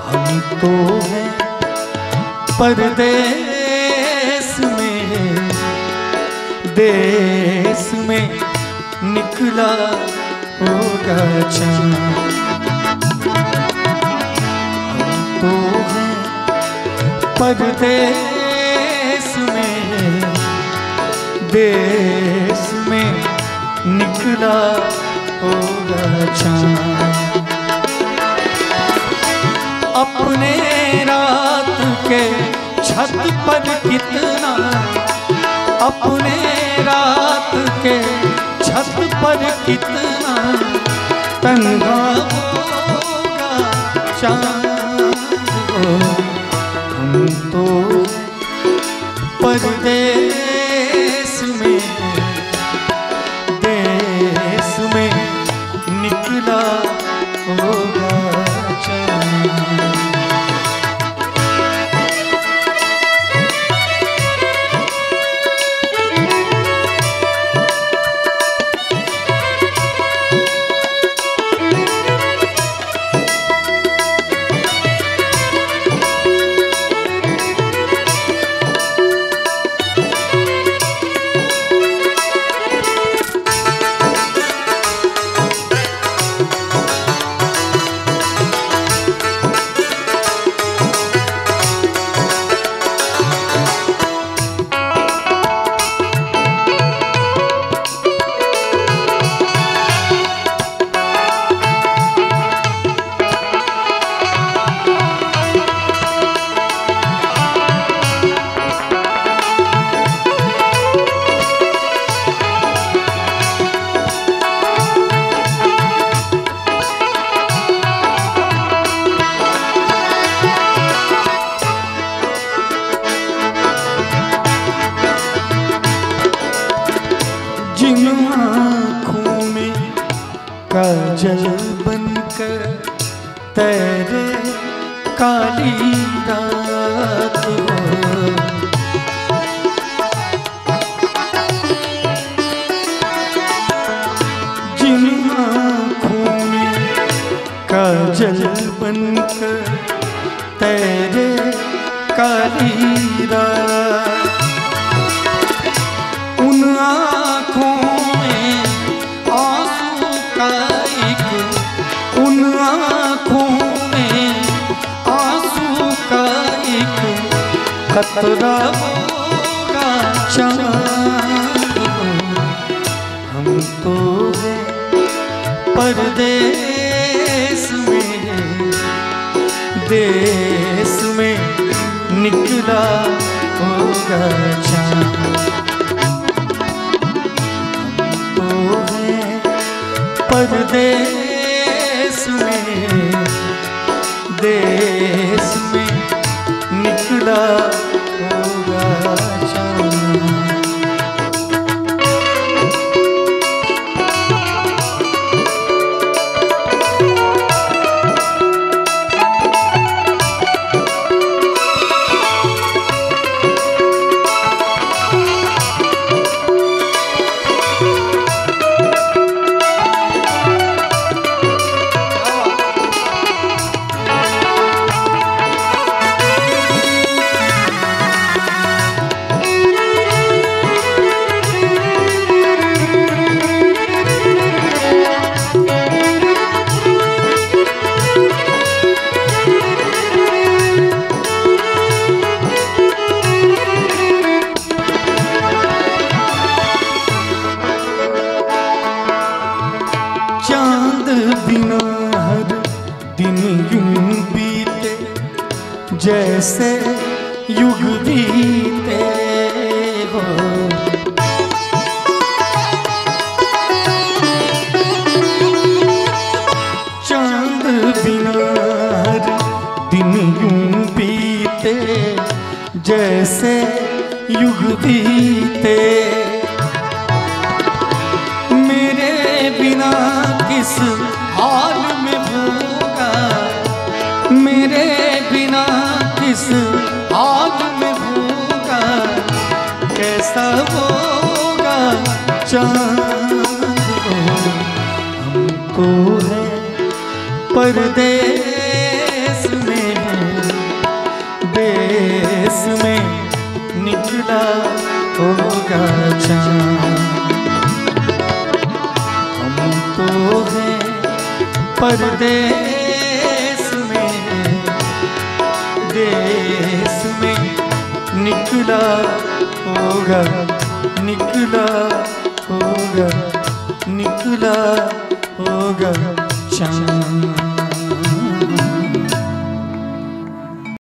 हम तो हैं परदेश में, देश में निकला होगा चाँद। हम तो हैं परदेश में, देश में निकला होगा चाँद। अपने रात के छत पर कितना, अपने रात के छत पर कितना तन्हा होगा चाँद। हम तो परदेश में, देश में निकला होगा चाँद। काजल बनकर तेरे काली रात हो, जिन आँखों में काजल बनकर तेरे काली रात, उन आँखों में आंसू का एक, उन आँखों में आंसू का एक खतरा होगा चाँद। हम तो हैं परदेश में, देश में निकला होगा चाँद। परदेश में, देश में निकला होगा चाँद। बिना हर दिन यूं बीते जैसे युग बीते हो, चांद बिना हर दिन यूं बीते जैसे युग बीते, मेरे बिना किस हाल में होगा, मेरे बिना किस हाल में होगा, कैसा होगा चांद। हम तो हैं परदेश में, चाँद। हम तो हैं परदेश में, देश में निकला होगा, निकला होगा, निकला होगा चाँद।